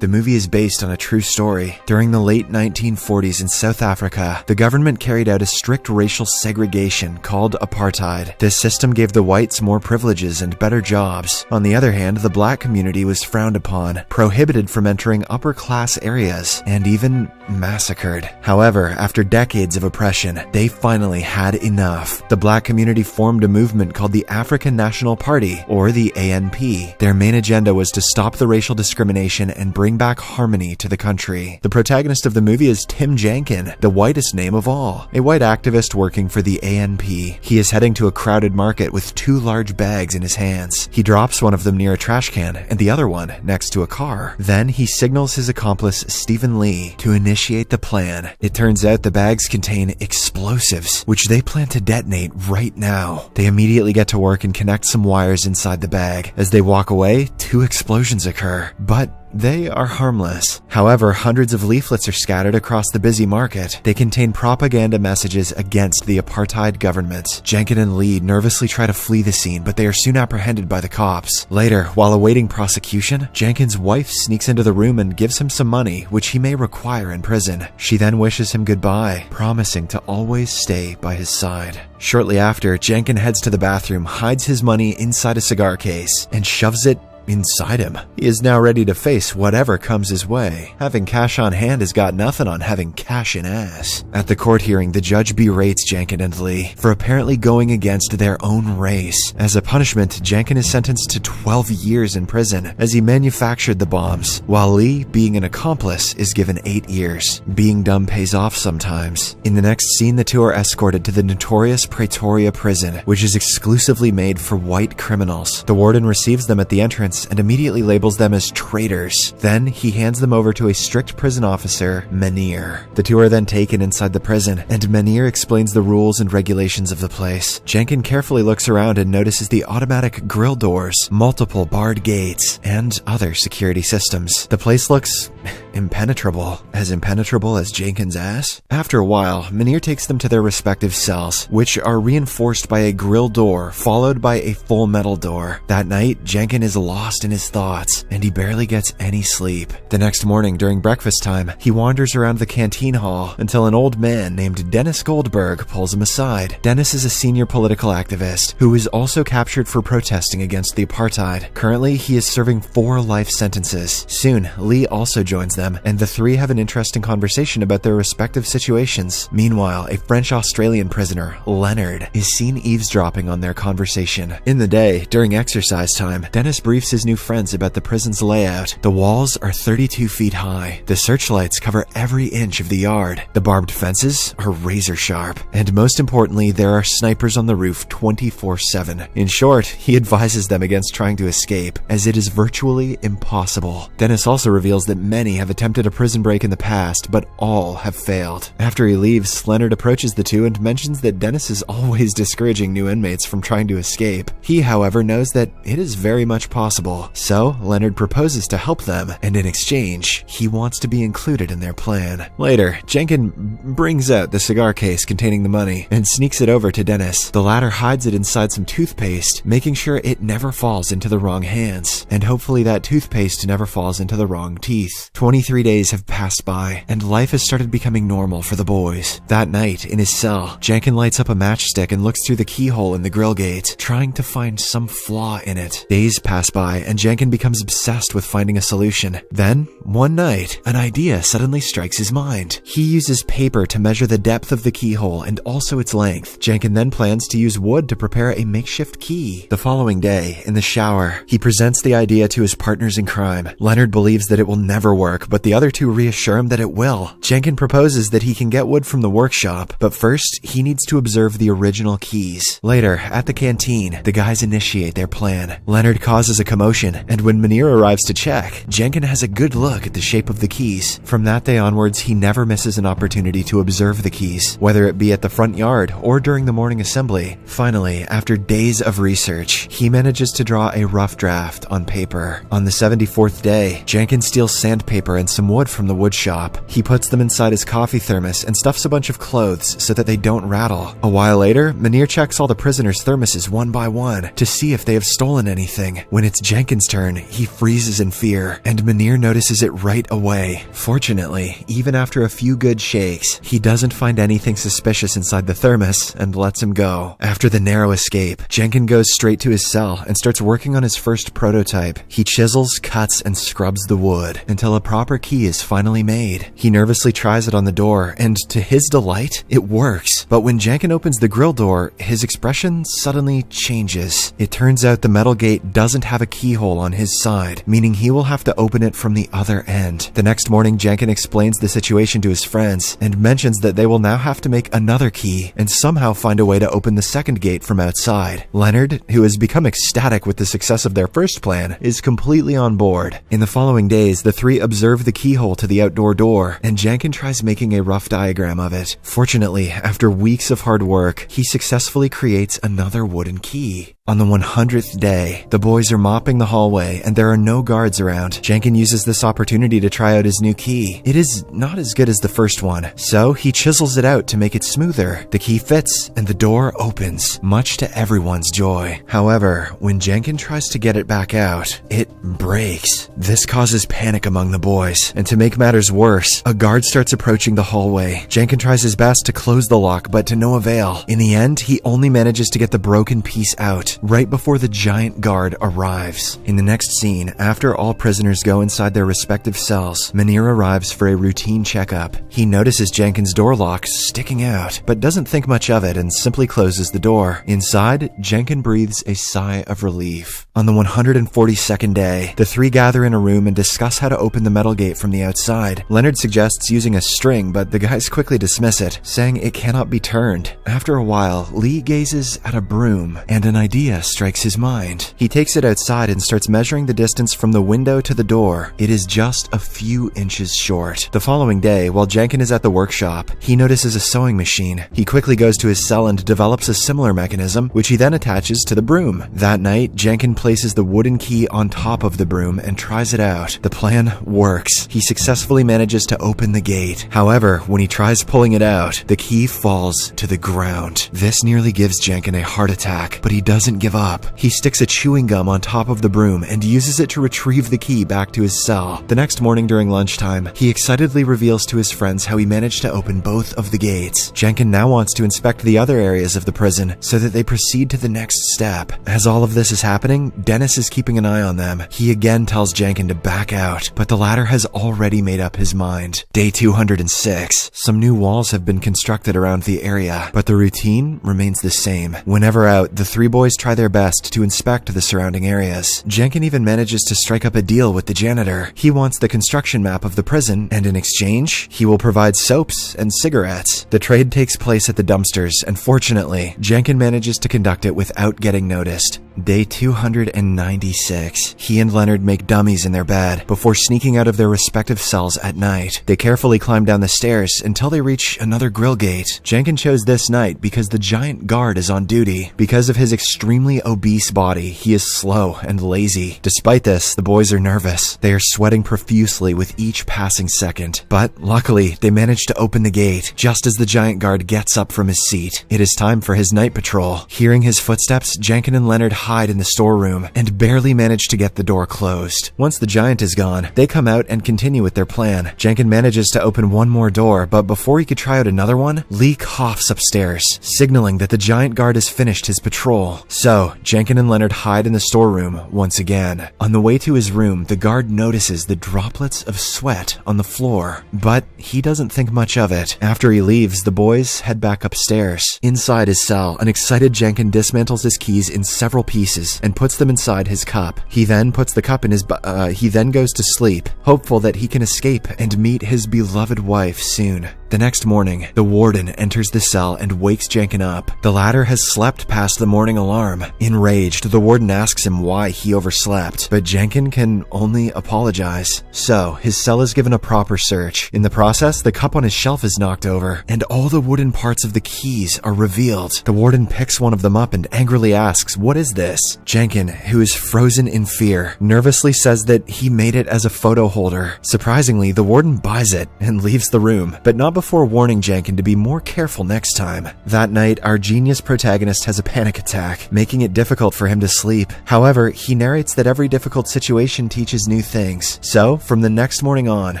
The movie is based on a true story. During the late 1940s in South Africa, the government carried out a strict racial segregation called apartheid. This system gave the whites more privileges and better jobs. On the other hand, the black community was frowned upon, prohibited from entering upper-class areas, and even massacred. However, after decades of oppression, they finally had enough. The black community formed a movement called the African National Party, or the ANP. Their main agenda was to stop the racial discrimination and bring back harmony to the country. The protagonist of the movie is Tim Jenkin, the whitest name of all, a white activist working for the ANP. He is heading to a crowded market with two large bags in his hands. He drops one of them near a trash can and the other one next to a car. Then he signals his accomplice Stephen Lee to initiate the plan. It turns out the bags contain explosives, which they plan to detonate right now. They immediately get to work and connect some wires inside the bag. As they walk away, two explosions occur, but they are harmless. However, hundreds of leaflets are scattered across the busy market. They contain propaganda messages against the apartheid government. Jenkin and Lee nervously try to flee the scene, but they are soon apprehended by the cops. Later, while awaiting prosecution, Jenkin's wife sneaks into the room and gives him some money, which he may require in prison. She then wishes him goodbye, promising to always stay by his side. Shortly after, Jenkin heads to the bathroom, hides his money inside a cigar case, and shoves it inside him. He is now ready to face whatever comes his way. Having cash on hand has got nothing on having cash in ass. At the court hearing, the judge berates Jenkin and Lee for apparently going against their own race. As a punishment, Jenkin is sentenced to 12 years in prison as he manufactured the bombs, while Lee, being an accomplice, is given 8 years. Being dumb pays off sometimes. In the next scene, the two are escorted to the notorious Pretoria prison, which is exclusively made for white criminals. The warden receives them at the entrance and immediately labels them as traitors. Then he hands them over to a strict prison officer, Meneer. The two are then taken inside the prison, and Meneer explains the rules and regulations of the place. Jenkin carefully looks around and notices the automatic grill doors, multiple barred gates, and other security systems. The place looks impenetrable as Jenkin's ass. After a while, Meneer takes them to their respective cells, which are reinforced by a grill door followed by a full metal door. That night, Jenkin is lost in his thoughts, and he barely gets any sleep. The next morning, during breakfast time, he wanders around the canteen hall until an old man named Dennis Goldberg pulls him aside. Dennis is a senior political activist who is also captured for protesting against the apartheid. Currently, he is serving 4 life sentences. Soon, Lee also joins them, and the three have an interesting conversation about their respective situations. Meanwhile, a French-Australian prisoner, Leonard, is seen eavesdropping on their conversation. In the day, during exercise time, Dennis briefs his new friends about the prison's layout. The walls are 32 feet high. The searchlights cover every inch of the yard. The barbed fences are razor sharp. And most importantly, there are snipers on the roof 24/7. In short, he advises them against trying to escape, as it is virtually impossible. Dennis also reveals that many have attempted a prison break in the past, but all have failed. After he leaves, Leonard approaches the two and mentions that Dennis is always discouraging new inmates from trying to escape. He, however, knows that it is very much possible. So, Leonard proposes to help them, and in exchange, he wants to be included in their plan. Later, Jenkin brings out the cigar case containing the money and sneaks it over to Dennis. The latter hides it inside some toothpaste, making sure it never falls into the wrong hands, and hopefully that toothpaste never falls into the wrong teeth. 23 days have passed by, and life has started becoming normal for the boys. That night, in his cell, Jenkin lights up a matchstick and looks through the keyhole in the grill gate, trying to find some flaw in it. Days pass by, and Jenkin becomes obsessed with finding a solution. Then, one night, an idea suddenly strikes his mind. He uses paper to measure the depth of the keyhole and also its length. Jenkin then plans to use wood to prepare a makeshift key. The following day, in the shower, he presents the idea to his partners in crime. Leonard believes that it will never work, but the other two reassure him that it will. Jenkin proposes that he can get wood from the workshop, but first, he needs to observe the original keys. Later, at the canteen, the guys initiate their plan. Leonard causes a commotion, and when Meneer arrives to check, Jenkin has a good look at the shape of the keys. From that day onwards, he never misses an opportunity to observe the keys, whether it be at the front yard or during the morning assembly. Finally, after days of research, he manages to draw a rough draft on paper. On the 74th day, Jenkin steals sandpaper and some wood from the wood shop. He puts them inside his coffee thermos and stuffs a bunch of clothes so that they don't rattle. A while later, Munir checks all the prisoners' thermoses one by one to see if they have stolen anything. When it's Jenkins' turn, he freezes in fear, and Munir notices it right away. Fortunately, even after a few good shakes, he doesn't find anything suspicious inside the thermos and lets him go. After the narrow escape, Jenkins goes straight to his cell and starts working on his first prototype. He chisels, cuts, and scrubs the wood until a proper key is finally made. He nervously tries it on the door, and to his delight, it works. But when Jenkins opens the grill door, his expression suddenly changes. It turns out the metal gate doesn't have a keyhole on his side, meaning he will have to open it from the other end. The next morning, Jenkins explains the situation to his friends and mentions that they will now have to make another key and somehow find a way to open the second gate from outside. Leonard, who has become ecstatic with the success of their first plan, is completely on board. In the following days, the three observe the keyhole to the outdoor door, and Jenkins tries making a rough diagram of it. Fortunately, after weeks of hard work, he successfully creates another wooden key. On the 100th day, the boys are mopping the hallway and there are no guards around. Jenkins uses this opportunity to try out his new key. It is not as good as the first one, so he chisels it out to make it smoother. The key fits and the door opens, much to everyone's joy. However, when Jenkins tries to get it back out, it breaks. This causes panic among the boys, and to make matters worse, a guard starts approaching the hallway. Jenkins tries his best to close the lock, but to no avail. In the end, he only manages to get the broken piece out right before the giant guard arrives. In the next scene, after all prisoners go inside their respective cells, Munir arrives for a routine checkup. He notices Jenkins' door lock sticking out, but doesn't think much of it and simply closes the door. Inside, Jenkins breathes a sigh of relief. On the 142nd day, the three gather in a room and discuss how to open the metal gate from the outside. Leonard suggests using a string, but the guys quickly dismiss it, saying it cannot be turned. After a while, Lee gazes at a broom, and an idea strikes his mind. He takes it outside and starts measuring the distance from the window to the door. It is just a few inches short. The following day, while Jenkins is at the workshop, he notices a sewing machine. He quickly goes to his cell and develops a similar mechanism, which he then attaches to the broom. That night, Jenkins places the wooden key on top of the broom and tries it out. The plan works. He successfully manages to open the gate. However, when he tries pulling it out, the key falls to the ground. This nearly gives Jenkins a heart attack, but he doesn't give up. He sticks a chewing gum on top of the broom and uses it to retrieve the key back to his cell. The next morning during lunchtime, he excitedly reveals to his friends how he managed to open both of the gates. Jenkins now wants to inspect the other areas of the prison so that they proceed to the next step. As all of this is happening, Dennis is keeping an eye on them. He again tells Jenkins to back out, but the latter has already made up his mind. Day 206. Some new walls have been constructed around the area, but the routine remains the same. Whenever out, the three boys try their best to inspect the surrounding areas. Jenkins even manages to strike up a deal with the janitor. He wants the construction map of the prison, and in exchange, he will provide soaps and cigarettes. The trade takes place at the dumpsters, and fortunately, Jenkins manages to conduct it without getting noticed. Day 296. He and Leonard make dummies in their bed before sneaking out of their respective cells at night. They carefully climb down the stairs until they reach another grill gate. Jenkins chose this night because the giant guard is on duty. Because of his extremely obese body, he is slow and lazy. Despite this, the boys are nervous. They are sweating profusely with each passing second. But luckily, they manage to open the gate just as the giant guard gets up from his seat. It is time for his night patrol. Hearing his footsteps, Jenkins and Leonard hide in the storeroom and barely manage to get the door closed. Once the giant is gone, they come out and continue with their plan. Jenkins manages to open one more door, but before he could try out another one, Lee coughs upstairs, signaling that the giant guard has finished his patrol. So, Jenkins and Leonard hide in the storeroom once again. On the way to his room, the guard notices the droplets of sweat on the floor, but he doesn't think much of it. After he leaves, the boys head back upstairs. Inside his cell, an excited Jenkins dismantles his keys in several pieces and puts them inside his cup. He then puts the cup in his he then goes to sleep, hopeful that he can escape and meet his beloved wife soon. The next morning, the warden enters the cell and wakes Gefangener up. The latter has slept past the morning alarm. Enraged, the warden asks him why he overslept, but Gefangener can only apologize. So, his cell is given a proper search. In the process, the cup on his shelf is knocked over, and all the wooden parts of the keys are revealed. The warden picks one of them up and angrily asks, "What is this?" Gefangener, who is frozen in fear, nervously says that he made it as a photo holder. Surprisingly, the warden buys it and leaves the room, but not before warning Gefangener to be more careful next time. That night, our genius protagonist has a panic attack, making it difficult for him to sleep. However, he narrates that every difficult situation teaches new things. So, from the next morning on,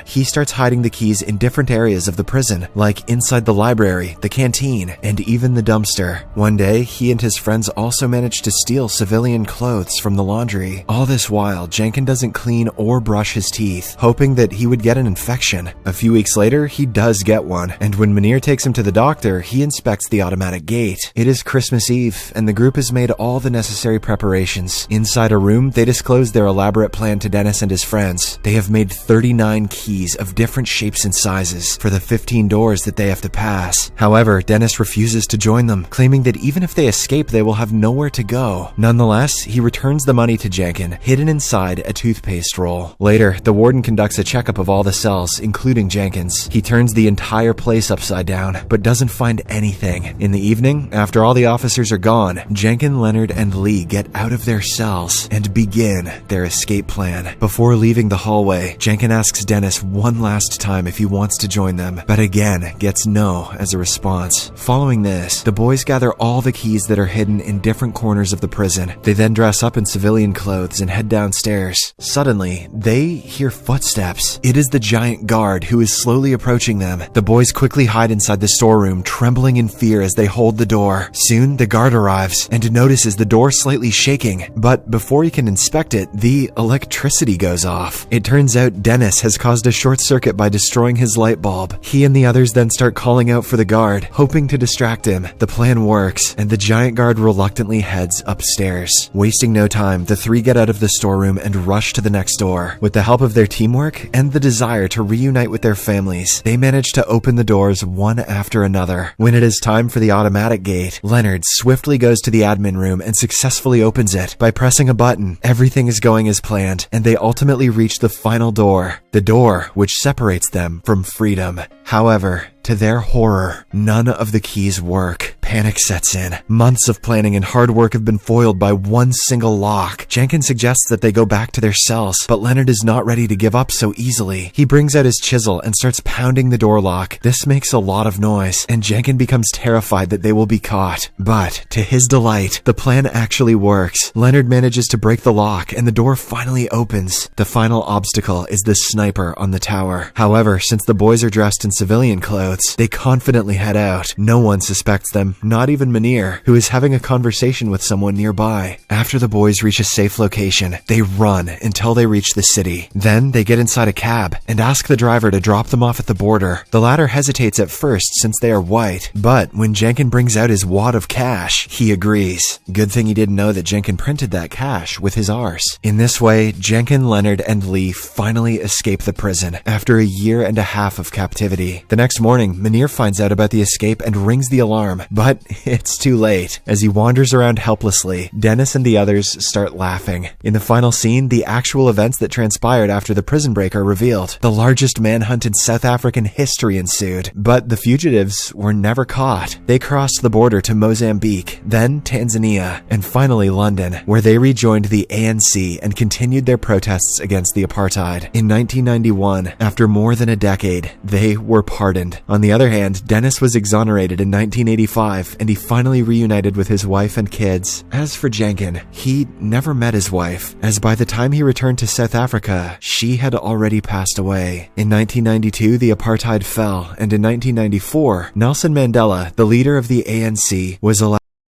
he starts hiding the keys in different areas of the prison, like inside the library, the canteen, and even the dumpster. One day, he and his friends also manage to steal civilian clothes from the laundry. All this while, Gefangener doesn't clean or brush his teeth, hoping that he would get an infection. A few weeks later, he does get one, and when Munir takes him to the doctor, he inspects the automatic gate. It is Christmas Eve, and the group has made all the necessary preparations. Inside a room, they disclose their elaborate plan to Dennis and his friends. They have made 39 keys of different shapes and sizes for the 15 doors that they have to pass. However, Dennis refuses to join them, claiming that even if they escape, they will have nowhere to go. Nonetheless, he returns the money to Gefangener, hidden inside a toothpaste roll. Later, the warden conducts a checkup of all the cells, including Gefangener's. He turns the entire place upside down, but doesn't find anything. In the evening, after all the officers are gone, Gefangener, Leonard, and Lee get out of their cells and begin their escape plan. Before leaving the hallway, Gefangener asks Dennis one last time if he wants to join them, but again gets no as a response. Following this, the boys gather all the keys that are hidden in different corners of the prison. They then dress up in civilian clothes and head downstairs. Suddenly, they hear footsteps. It is the giant guard who is slowly approaching them. The boys quickly hide inside the storeroom, trembling in fear as they hold the door. Soon, the guard arrives and notices the door slightly shaking, but before he can inspect it, the electricity goes off. It turns out Dennis has caused a short circuit by destroying his light bulb. He and the others then start calling out for the guard, hoping to distract him. The plan works, and the giant guard reluctantly heads upstairs. Wasting no time, the three get out of the storeroom and rush to the next door. With the help of their teamwork and the desire to reunite with their families, they manage to open the doors one after another. When it is time for the automatic gate, Leonard swiftly goes to the admin room and successfully opens it. By pressing a button, everything is going as planned, and they ultimately reach the final door. The door which separates them from freedom. However, to their horror, none of the keys work. Panic sets in. Months of planning and hard work have been foiled by one single lock. Gefangener suggests that they go back to their cells, but Leonard is not ready to give up so easily. He brings out his chisel and starts pounding the door lock. This makes a lot of noise, and Gefangener becomes terrified that they will be caught. But, to his delight, the plan actually works. Leonard manages to break the lock, and the door finally opens. The final obstacle is the sniper on the tower. However, since the boys are dressed in civilian clothes, they confidently head out. No one suspects them, not even Munir, who is having a conversation with someone nearby. After the boys reach a safe location, they run until they reach the city. Then they get inside a cab and ask the driver to drop them off at the border. The latter hesitates at first since they are white, but when Gefangener brings out his wad of cash, he agrees. Good thing he didn't know that Gefangener printed that cash with his arse. In this way, Gefangener, Leonard, and Lee finally escape the prison after a year and a half of captivity. The next morning, Munir finds out about the escape and rings the alarm, but it's too late. As he wanders around helplessly, Dennis and the others start laughing. In the final scene, the actual events that transpired after the prison break are revealed. The largest manhunt in South African history ensued, but the fugitives were never caught. They crossed the border to Mozambique, then Tanzania, and finally London, where they rejoined the ANC and continued their protests against the apartheid. In 1991, after more than a decade, they were pardoned. On the other hand, Dennis was exonerated in 1985, and he finally reunited with his wife and kids. As for Gefangener, he never met his wife, as by the time he returned to South Africa, she had already passed away. In 1992, the apartheid fell, and in 1994, Nelson Mandela, the leader of the ANC, was allowed